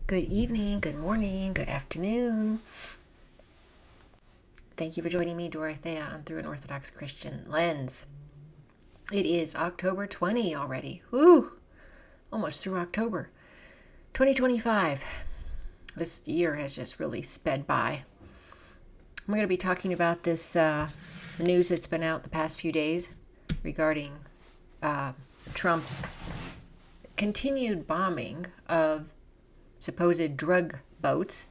Good evening, good morning, good afternoon. Thank you for joining me, Dorothea, on Through an Orthodox Christian Lens. It is October 20 already. Woo! Almost through October 2025. This year has just really sped by. I'm going to be talking about this news that's been out the past few days regarding Trump's continued bombing of supposed drug boats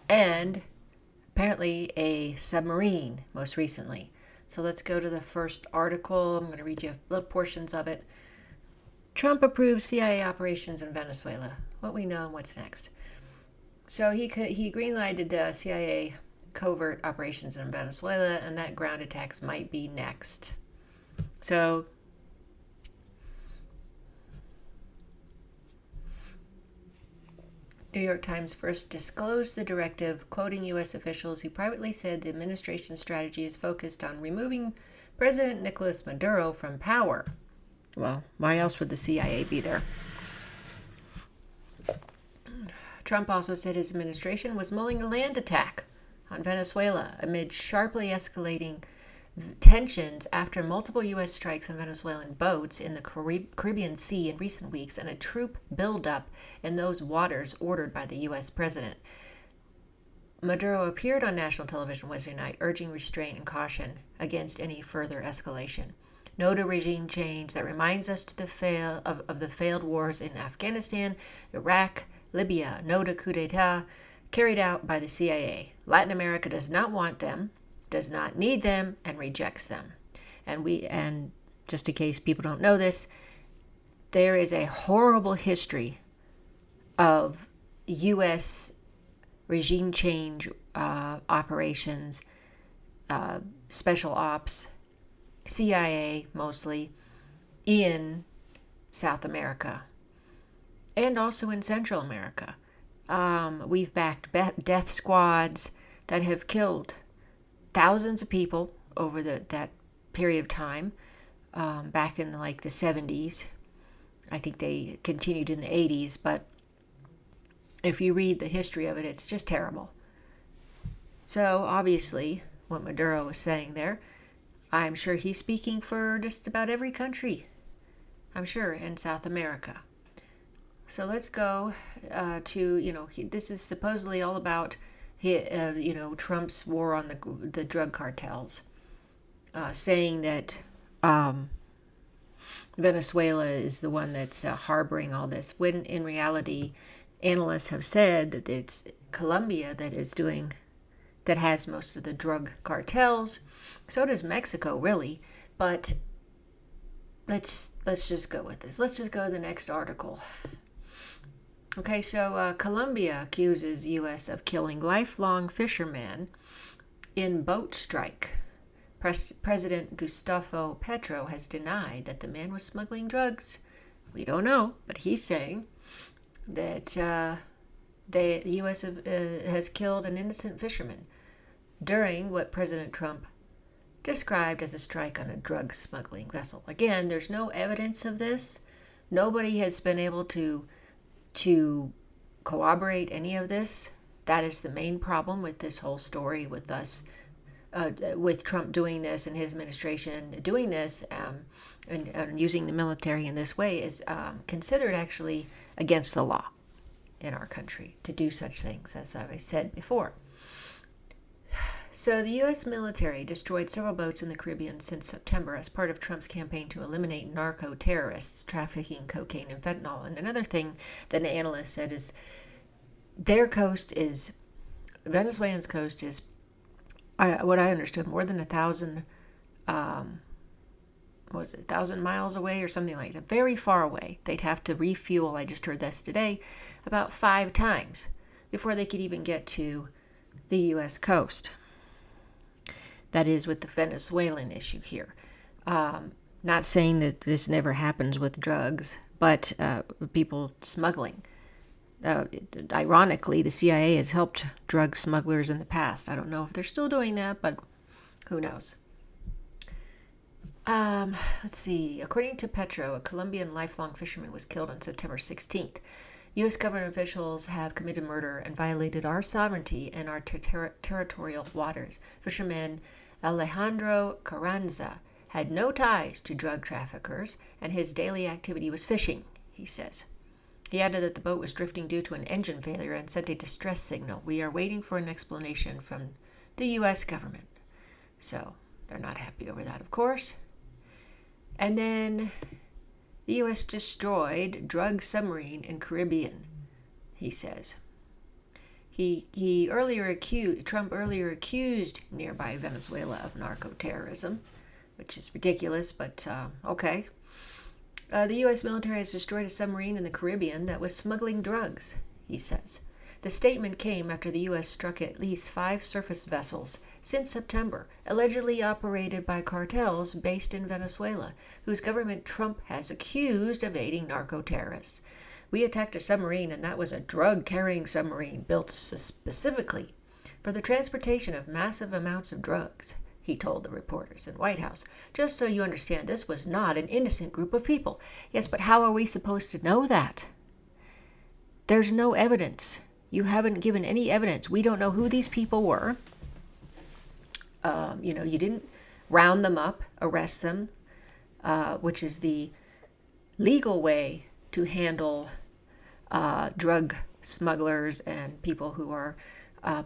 and apparently a submarine most recently. So let's go to the first article. I'm going to read you little portions of it. Trump approves CIA operations in Venezuela. What we know and what's next. So he greenlighted CIA covert operations in Venezuela, and that ground attacks might be next. So New York Times first disclosed the directive, quoting U.S. officials who privately said the administration's strategy is focused on removing President Nicolas Maduro from power. Well, why else would the CIA be there? Trump also said his administration was mulling a land attack on Venezuela amid sharply escalating tensions after multiple U.S. strikes on Venezuelan boats in the Caribbean Sea in recent weeks and a troop buildup in those waters ordered by the U.S. president. Maduro appeared on national television Wednesday night, urging restraint and caution against any further escalation. Note a regime change that reminds us of the failed wars in Afghanistan, Iraq, Libya. Note a coup d'etat carried out by the CIA. Latin America does not want them, does not need them, and rejects them. And just in case people don't know this, there is a horrible history of U.S. regime change operations, special ops, CIA mostly, in South America and also in Central America. We've backed death squads that have killed thousands of people over that period of time, back in the 70s. I think they continued in the 80s, but if you read the history of it, it's just terrible. So obviously, what Maduro was saying there, I'm sure he's speaking for just about every country, I'm sure, in South America. So let's go to, this is supposedly all about Trump's war on the drug cartels, saying that Venezuela is the one that's harboring all this, when in reality, analysts have said that it's Colombia that has most of the drug cartels. So does Mexico, really. But let's just go with this. Let's just go to the next article. Okay, so Colombia accuses U.S. of killing lifelong fishermen in boat strike. President Gustavo Petro has denied that the man was smuggling drugs. We don't know, but he's saying that the U.S. has killed an innocent fisherman during what President Trump described as a strike on a drug smuggling vessel. Again, there's no evidence of this. Nobody has been able to corroborate any of this. That is the main problem with this whole story, with us, with Trump doing this and his administration doing this, and using the military in this way is considered actually against the law in our country to do such things, as I said before. So the U.S. military destroyed several boats in the Caribbean since September as part of Trump's campaign to eliminate narco-terrorists trafficking cocaine and fentanyl. And another thing that an analyst said is Venezuela's coast is, what I understood, more than 1,000 miles away or something like that. Very far away. They'd have to refuel, I just heard this today, about 5 times before they could even get to the U.S. coast. That is with the Venezuelan issue here. Not saying that this never happens with drugs, but people smuggling. Ironically, the CIA has helped drug smugglers in the past. I don't know if they're still doing that, but who knows? Let's see. According to Petro, a Colombian lifelong fisherman was killed on September 16th U.S. government officials have committed murder and violated our sovereignty and our territorial waters. Fisherman Alejandro Carranza had no ties to drug traffickers, and his daily activity was fishing, he says. He added that the boat was drifting due to an engine failure and sent a distress signal. We are waiting for an explanation from the U.S. government. So they're not happy over that, of course. And then the U.S. destroyed drug submarine in Caribbean, he says. Trump earlier accused nearby Venezuela of narco-terrorism, which is ridiculous, but okay. The U.S. military has destroyed a submarine in the Caribbean that was smuggling drugs, he says. The statement came after the U.S. struck at least 5 surface vessels since September, allegedly operated by cartels based in Venezuela, whose government Trump has accused of aiding narco-terrorists. We attacked a submarine, and that was a drug-carrying submarine built specifically for the transportation of massive amounts of drugs, he told the reporters in White House. Just so you understand, this was not an innocent group of people. Yes, but how are we supposed to know that? There's no evidence. You haven't given any evidence. We don't know who these people were. You didn't round them up, arrest them, which is the legal way to handle drug smugglers and people who are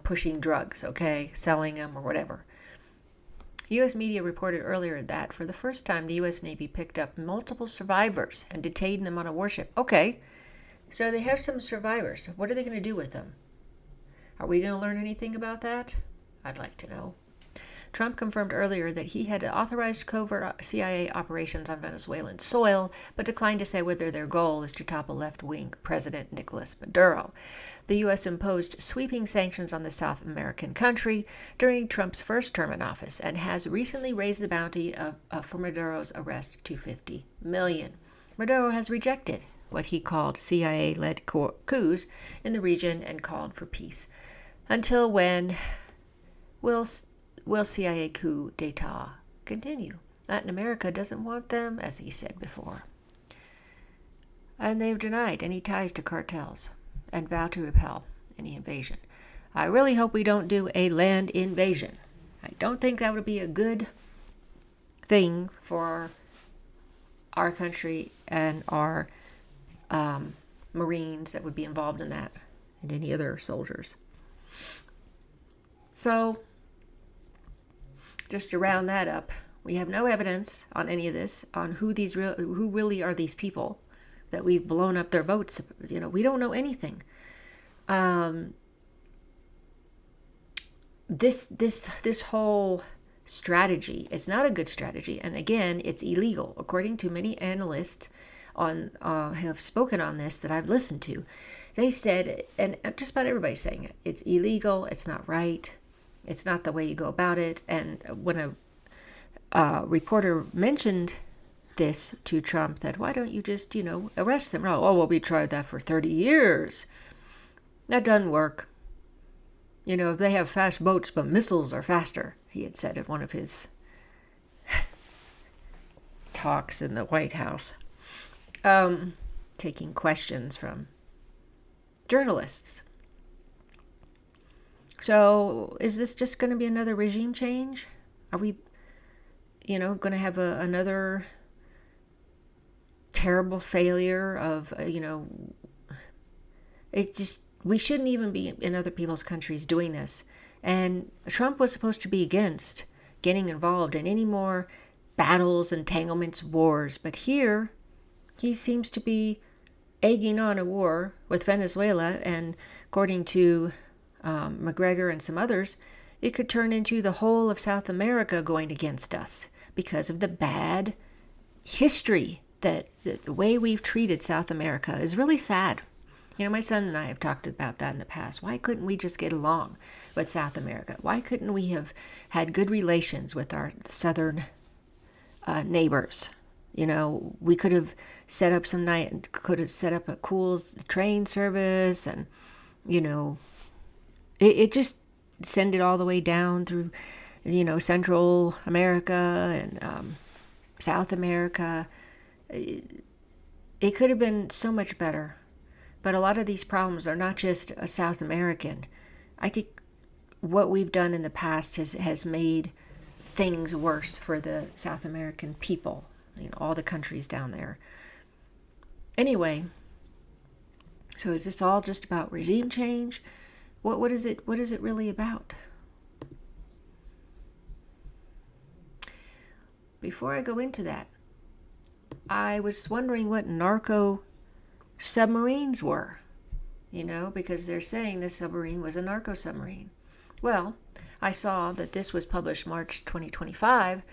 pushing drugs, okay, selling them or whatever. U.S. media reported earlier that for the first time, the U.S. Navy picked up multiple survivors and detained them on a warship. Okay, so they have some survivors. What are they going to do with them? Are we going to learn anything about that? I'd like to know. Trump confirmed earlier that he had authorized covert CIA operations on Venezuelan soil, but declined to say whether their goal is to topple left-wing President Nicolas Maduro. The U.S. imposed sweeping sanctions on the South American country during Trump's first term in office and has recently raised the bounty for Maduro's arrest to $50 million. Maduro has rejected what he called CIA-led coups in the region and called for peace. Until when will CIA coup d'etat continue? Latin America doesn't want them, as he said before. And they've denied any ties to cartels and vow to repel any invasion. I really hope we don't do a land invasion. I don't think that would be a good thing for our country and our Marines that would be involved in that, and any other soldiers. So, just to round that up, we have no evidence on any of this, on who really are these people that we've blown up their boats. We don't know anything. This whole strategy is not a good strategy, and again, it's illegal, according to many analysts have spoken on this that I've listened to. They said, and just about everybody's saying it, it's illegal, it's not right, it's not the way you go about it. And when a reporter mentioned this to Trump, that why don't you just, arrest them? Oh, well, we tried that for 30 years. That doesn't work. They have fast boats, but missiles are faster, he had said at one of his talks in the White House, taking questions from journalists. So is this just going to be another regime change? Are we, going to have another terrible failure of, we shouldn't even be in other people's countries doing this. And Trump was supposed to be against getting involved in any more battles, entanglements, wars. But here, he seems to be egging on a war with Venezuela, and according to McGregor and some others, it could turn into the whole of South America going against us because of the bad history that the way we've treated South America is really sad. My son and I have talked about that in the past. Why couldn't we just get along with South America? Why couldn't we have had good relations with our southern neighbors? We could have set up a cool train service, and it just send it all the way down through, Central America and South America. It could have been so much better. But a lot of these problems are not just South American. I think what we've done in the past has made things worse for the South American people, all the countries down there. Anyway, so is this all just about regime change? What is it really about? Before I go into that, I was wondering what narco submarines were, because they're saying this submarine was a narco submarine. Well, I saw that this was published March 2025.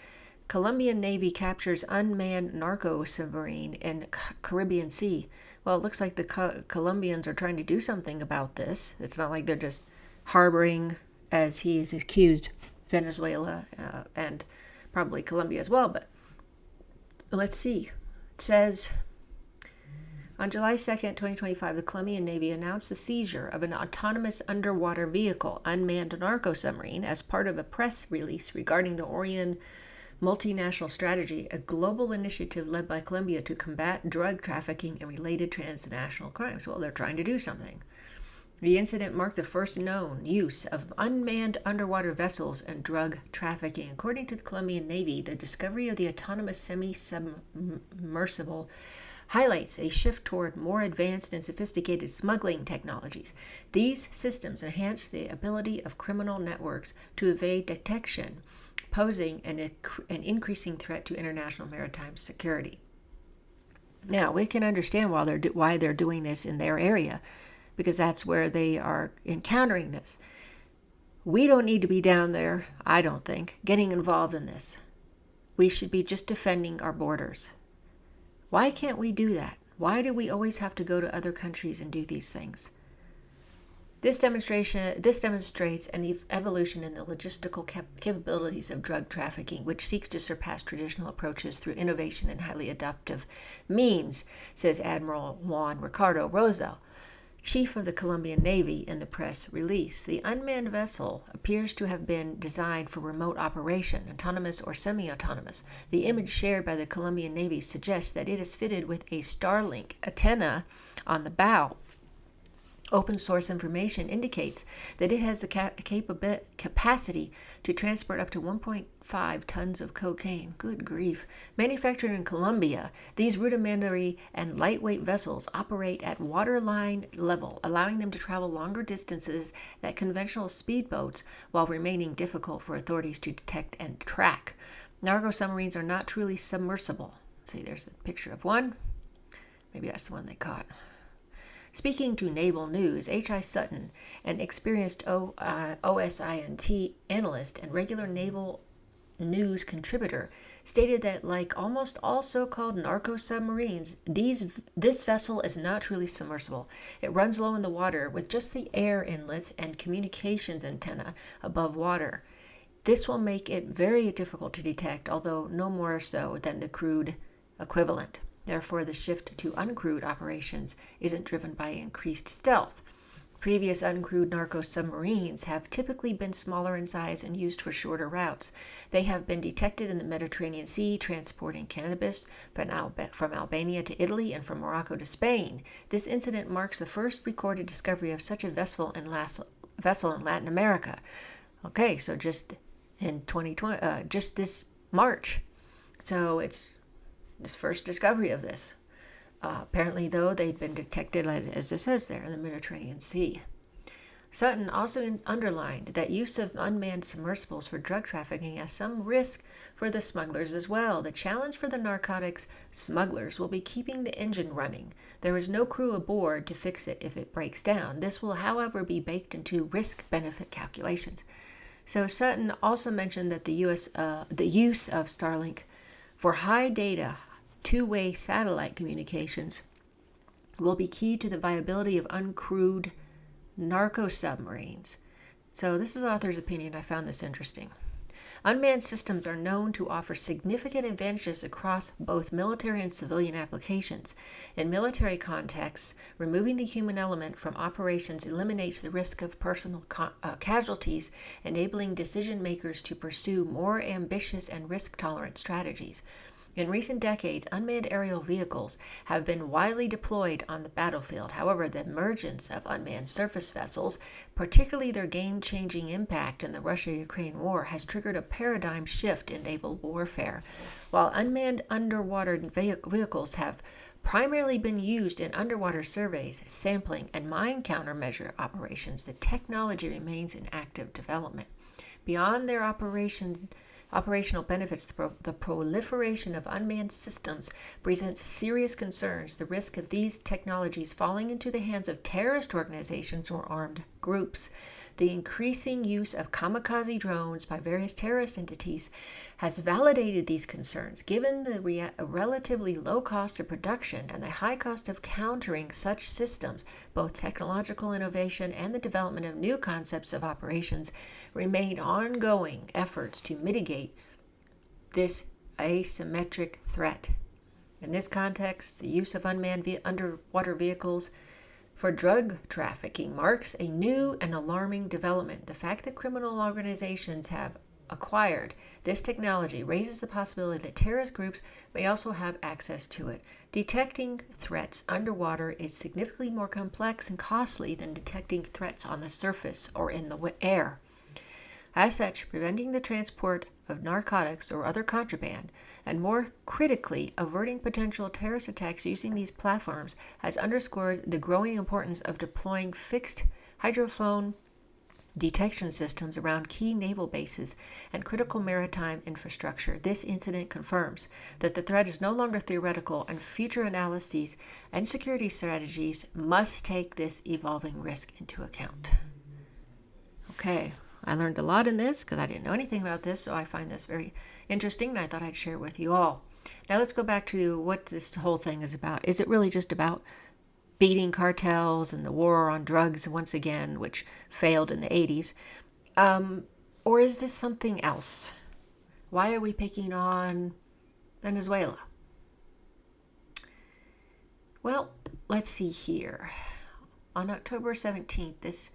Colombian Navy captures unmanned narco submarine in Caribbean Sea. Well, it looks like the Colombians are trying to do something about this. It's not like they're just harboring, as he is accused, Venezuela and probably Colombia as well. But let's see. It says, on July 2nd, 2025, the Colombian Navy announced the seizure of an autonomous underwater vehicle, unmanned narco submarine, as part of a press release regarding the Orion Multinational Strategy, a global initiative led by Colombia to combat drug trafficking and related transnational crimes. Well, they're trying to do something. The incident marked the first known use of unmanned underwater vessels and drug trafficking. According to the Colombian Navy, the discovery of the autonomous semi-submersible highlights a shift toward more advanced and sophisticated smuggling technologies. These systems enhance the ability of criminal networks to evade detection, posing an increasing threat to international maritime security. Now, we can understand why they're doing this in their area, because that's where they are encountering this. We don't need to be down there, I don't think, getting involved in this. We should be just defending our borders. Why can't we do that? Why do we always have to go to other countries and do these things? This demonstrates an evolution in the logistical capabilities of drug trafficking, which seeks to surpass traditional approaches through innovation and highly adaptive means, says Admiral Juan Ricardo Rosell, chief of the Colombian Navy, in the press release. The unmanned vessel appears to have been designed for remote operation, autonomous or semi-autonomous. The image shared by the Colombian Navy suggests that it is fitted with a Starlink antenna on the bow. Open source information indicates that it has the capacity to transport up to 1.5 tons of cocaine. Good grief. Manufactured in Colombia, these rudimentary and lightweight vessels operate at waterline level, allowing them to travel longer distances than conventional speedboats while remaining difficult for authorities to detect and track. Narco submarines are not truly submersible. See, there's a picture of one. Maybe that's the one they caught. Speaking to Naval News, H.I. Sutton, an experienced OSINT analyst and regular Naval News contributor, stated that like almost all so-called narco-submarines, this vessel is not truly submersible. It runs low in the water with just the air inlets and communications antenna above water. This will make it very difficult to detect, although no more so than the crewed equivalent. Therefore, the shift to uncrewed operations isn't driven by increased stealth. Previous uncrewed narco submarines have typically been smaller in size and used for shorter routes. They have been detected in the Mediterranean Sea, transporting cannabis from Albania to Italy and from Morocco to Spain. This incident marks the first recorded discovery of such a vessel in Latin America. Okay, so just in 2020, just this March. So it's this first discovery of this. Apparently, though, they'd been detected, as it says there, in the Mediterranean Sea. Sutton also underlined that use of unmanned submersibles for drug trafficking has some risk for the smugglers as well. The challenge for the narcotics smugglers will be keeping the engine running. There is no crew aboard to fix it if it breaks down. This will, however, be baked into risk-benefit calculations. So Sutton also mentioned that the use of Starlink for high data, two-way satellite communications will be key to the viability of uncrewed narco submarines. So this is the author's opinion. I found this interesting. Unmanned systems are known to offer significant advantages across both military and civilian applications. In military contexts, removing the human element from operations eliminates the risk of personal casualties, enabling decision makers to pursue more ambitious and risk-tolerant strategies. In recent decades, unmanned aerial vehicles have been widely deployed on the battlefield. However, the emergence of unmanned surface vessels, particularly their game-changing impact in the Russia-Ukraine war, has triggered a paradigm shift in naval warfare. While unmanned underwater vehicles have primarily been used in underwater surveys, sampling, and mine countermeasure operations, the technology remains in active development. Beyond their operational benefits, the proliferation of unmanned systems presents serious concerns. The risk of these technologies falling into the hands of terrorist organizations or armed groups. The increasing use of kamikaze drones by various terrorist entities has validated these concerns. Given the relatively low cost of production and the high cost of countering such systems, both technological innovation and the development of new concepts of operations remain ongoing efforts to mitigate this asymmetric threat. In this context, the use of unmanned underwater vehicles for drug trafficking marks a new and alarming development. The fact that criminal organizations have acquired this technology raises the possibility that terrorist groups may also have access to it. Detecting threats underwater is significantly more complex and costly than detecting threats on the surface or in the air. As such, preventing the transport of narcotics or other contraband, and more critically, averting potential terrorist attacks using these platforms, has underscored the growing importance of deploying fixed hydrophone detection systems around key naval bases and critical maritime infrastructure. This incident confirms that the threat is no longer theoretical, and future analyses and security strategies must take this evolving risk into account. Okay. I learned a lot in this because I didn't know anything about this, so I find this very interesting, and I thought I'd share with you all. Now let's go back to what this whole thing is about. Is it really just about beating cartels and the war on drugs once again, which failed in the 80s? Or is this something else? Why are we picking on Venezuela? Well, let's see here. On October 17th, this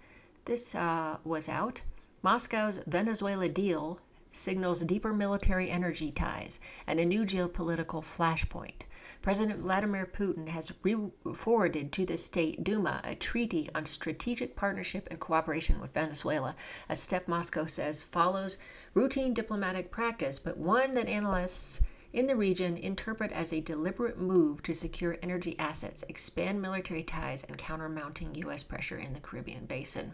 was out. Moscow's Venezuela deal signals deeper military energy ties and a new geopolitical flashpoint. President Vladimir Putin has forwarded to the State Duma a treaty on strategic partnership and cooperation with Venezuela, a step Moscow says follows routine diplomatic practice, but one that analysts in the region interpret as a deliberate move to secure energy assets, expand military ties, and counter mounting U.S. pressure in the Caribbean basin.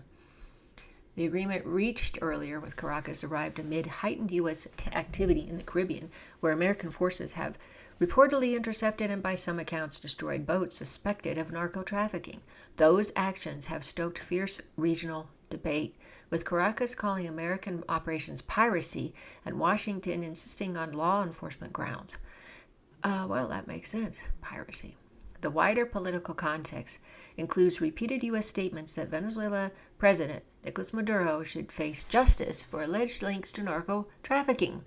The agreement reached earlier with Caracas arrived amid heightened U.S. activity in the Caribbean, where American forces have reportedly intercepted and by some accounts destroyed boats suspected of narco-trafficking. Those actions have stoked fierce regional debate, with Caracas calling American operations piracy and Washington insisting on law enforcement grounds. Well, that makes sense. Piracy. The wider political context includes repeated U.S. statements that Venezuela President Nicolas Maduro should face justice for alleged links to narco-trafficking.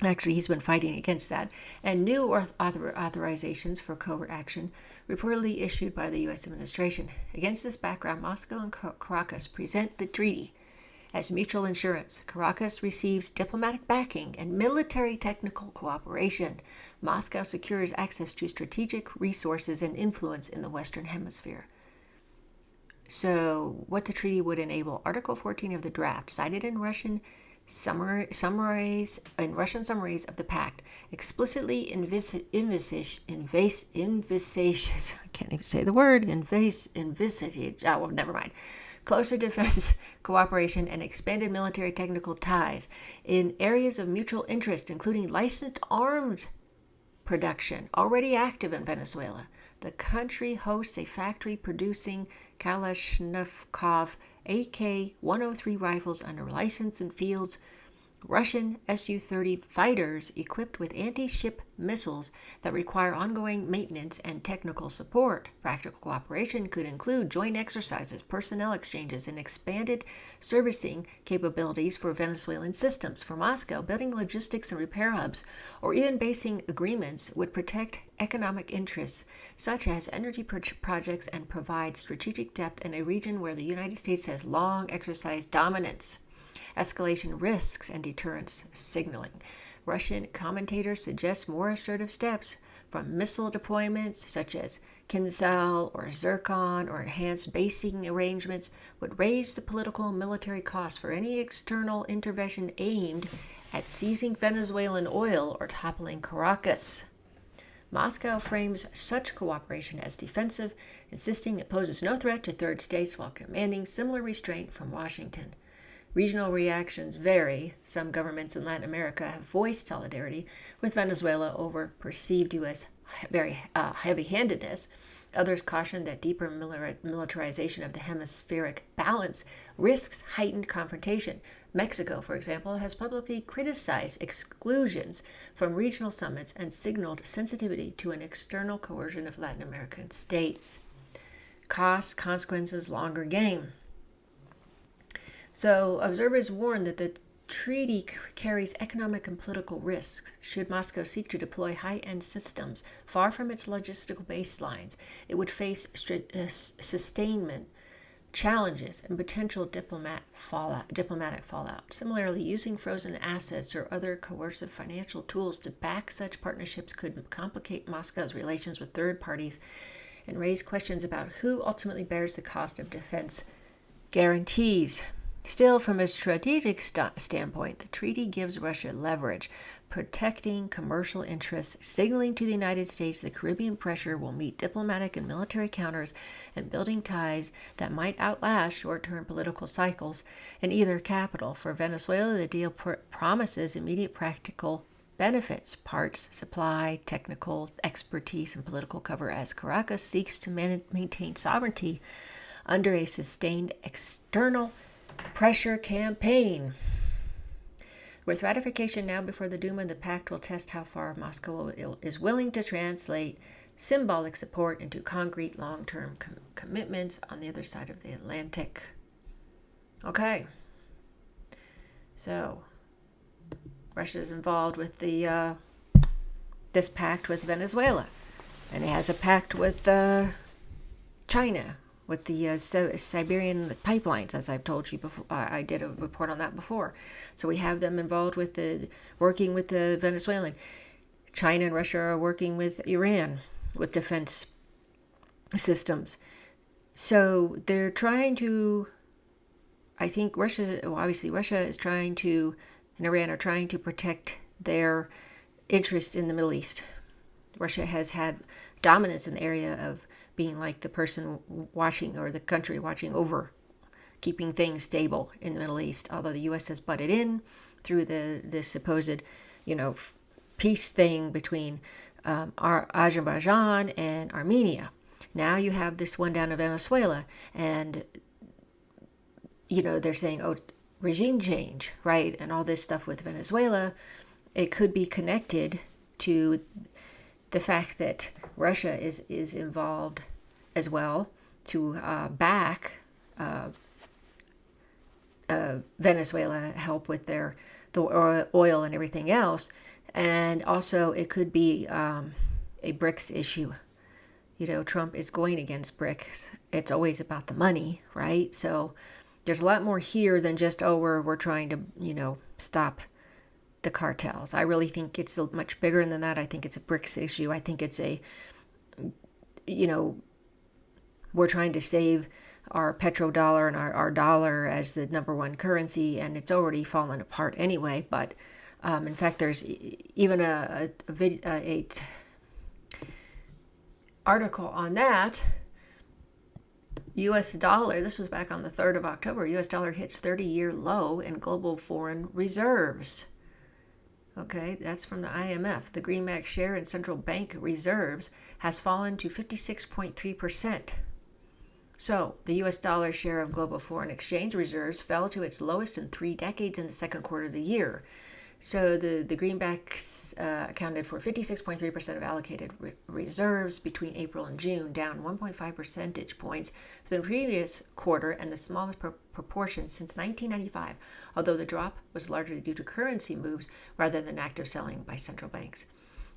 Actually, he's been fighting against that. And new authorizations for covert action reportedly issued by the U.S. administration. Against this background, Moscow and Caracas present the treaty as mutual insurance. Caracas receives diplomatic backing and military technical cooperation. Moscow secures access to strategic resources and influence in the Western Hemisphere. So, what the treaty would enable: Article 14 of the draft, cited in Russian summaries of the pact, explicitly envisages I can't even say the word envisage. Oh, well, never mind. Closer defense cooperation and expanded military technical ties in areas of mutual interest, including licensed arms production, already active in Venezuela. The country hosts a factory producing Kalashnikov AK-103 rifles under license and fields Russian Su-30 fighters equipped with anti-ship missiles that require ongoing maintenance and technical support. Practical cooperation could include joint exercises, personnel exchanges, and expanded servicing capabilities for Venezuelan systems. For Moscow, building logistics and repair hubs, or even basing agreements, would protect economic interests such as energy projects and provide strategic depth in a region where the United States has long exercised dominance. escalation risks and deterrence signaling. Russian commentators suggest more assertive steps, from missile deployments such as Kinzhal or Zircon or enhanced basing arrangements, would raise the political and military costs for any external intervention aimed at seizing Venezuelan oil or toppling Caracas. Moscow frames such cooperation as defensive, insisting it poses no threat to third states while demanding similar restraint from Washington. Regional reactions vary. Some governments in Latin America have voiced solidarity with Venezuela over perceived U.S. heavy-handedness. Others caution that deeper militarization of the hemispheric balance risks heightened confrontation. Mexico, for example, has publicly criticized exclusions from regional summits and signaled sensitivity to an external coercion of Latin American states. Costs, consequences, longer game. So observers warn that the treaty carries economic and political risks. Should Moscow seek to deploy high-end systems far from its logistical baselines, it would face sustainment challenges and potential diplomatic fallout. Similarly, using frozen assets or other coercive financial tools to back such partnerships could complicate Moscow's relations with third parties and raise questions about who ultimately bears the cost of defense guarantees. Still, from a strategic standpoint, the treaty gives Russia leverage, protecting commercial interests, signaling to the United States the Caribbean pressure will meet diplomatic and military counters, and building ties that might outlast short-term political cycles in either capital. For Venezuela, the deal promises immediate practical benefits: parts, supply, technical expertise, and political cover, as Caracas seeks to maintain sovereignty under a sustained external pressure campaign. With ratification now before the Duma, the pact will test how far Moscow is willing to translate symbolic support into concrete long-term commitments on the other side of the Atlantic. Okay. So, Russia is involved with the this pact with Venezuela, and it has a pact with China, with the Siberian pipelines, as I've told you before. I did a report on that before. So we have them involved with working with the Venezuelan. China and Russia are working with Iran with defense systems. So they're trying to, I think Russia is trying to, and Iran are trying to protect their interests in the Middle East. Russia has had dominance in the area of being like the person watching, or the country watching over, keeping things stable in the Middle East, although the U.S. has butted in through this supposed, peace thing between Azerbaijan and Armenia. Now you have this one down in Venezuela, and, they're saying, regime change, right? And all this stuff with Venezuela, it could be connected to the fact that Russia is involved as well to back Venezuela, help with the oil and everything else. And also it could be a BRICS issue. Trump is going against BRICS. It's always about the money, right? So there's a lot more here than just, we're trying to, stop the cartels. I really think it's much bigger than that. I think it's a BRICS issue. I think it's we're trying to save our petrodollar and our dollar as the number one currency, and it's already fallen apart anyway. But in fact, there's even a article on that. U.S. dollar, this was back on the 3rd of October, U.S. dollar hits 30-year low in global foreign reserves. Okay, that's from the IMF. The greenback share in central bank reserves has fallen to 56.3%. So, the U.S. dollar share of global foreign exchange reserves fell to its lowest in 3 decades in the second quarter of the year. So, the greenbacks accounted for 56.3% of allocated reserves between April and June, down 1.5 percentage points from the previous quarter and the smallest proportion since 1995, although the drop was largely due to currency moves rather than active selling by central banks.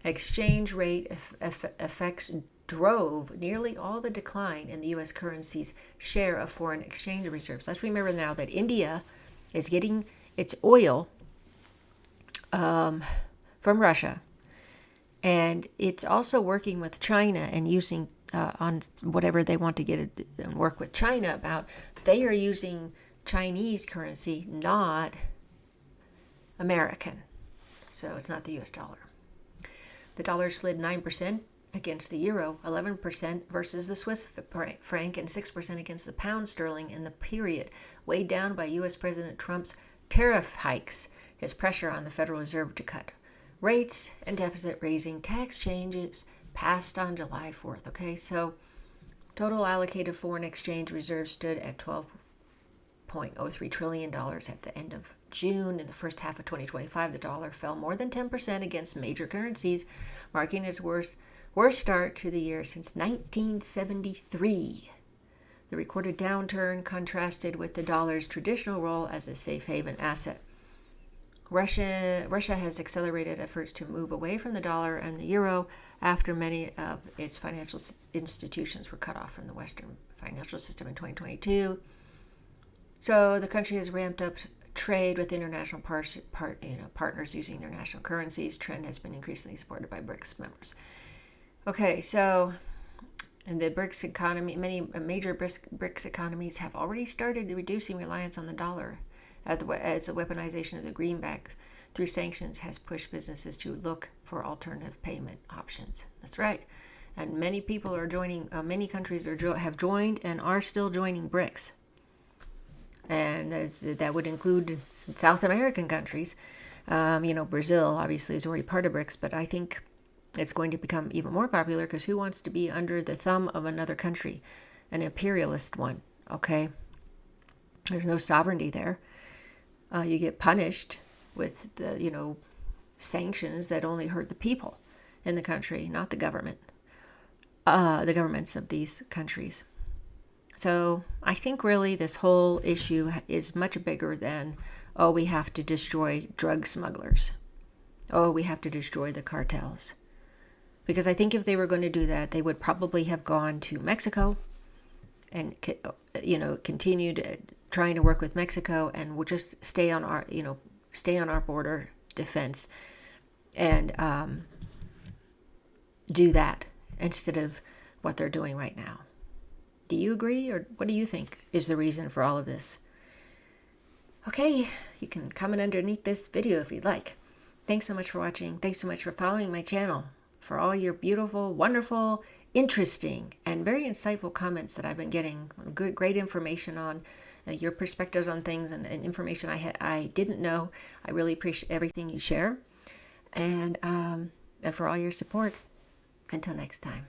Exchange rate effects drove nearly all the decline in the U.S. currency's share of foreign exchange reserves. Let's remember now that India is getting its oil from Russia. And it's also working with China and using on whatever they want to get it and work with China about. They are using Chinese currency, not American. So it's not the US dollar. The dollar slid 9% against the euro, 11% versus the Swiss franc, and 6% against the pound sterling in the period, weighed down by US President Trump's tariff hikes, his pressure on the Federal Reserve to cut rates, and deficit raising tax changes passed on July 4th. Okay, so total allocated foreign exchange reserves stood at $12.03 trillion at the end of June. In the first half of 2025, the dollar fell more than 10% against major currencies, marking its worst start to the year since 1973. The recorded downturn contrasted with the dollar's traditional role as a safe haven asset. Russia has accelerated efforts to move away from the dollar and the euro after many of its financial institutions were cut off from the Western financial system in 2022. So the country has ramped up trade with international partners using their national currencies. Trend has been increasingly supported by BRICS members. Okay, so in the BRICS economy, many major BRICS economies have already started reducing reliance on the dollar, as the weaponization of the greenback through sanctions has pushed businesses to look for alternative payment options. That's right. And many people are joining, many countries have joined and are still joining BRICS. And that would include some South American countries. Brazil obviously is already part of BRICS, but I think it's going to become even more popular because who wants to be under the thumb of another country, an imperialist one, okay? There's no sovereignty there. You get punished with the, sanctions that only hurt the people in the country, not the government, the governments of these countries. So I think really this whole issue is much bigger than, we have to destroy drug smugglers. We have to destroy the cartels. Because I think if they were going to do that, they would probably have gone to Mexico and, continued trying to work with Mexico and would just stay on our border defense and do that instead of what they're doing right now. Do you agree, or what do you think is the reason for all of this? Okay, you can comment underneath this video if you'd like. Thanks so much for watching. Thanks so much for following my channel, for all your beautiful, wonderful, interesting, and very insightful comments that I've been getting. Great information on your perspectives on things and information I didn't know. I really appreciate everything you share, and for all your support. Until next time.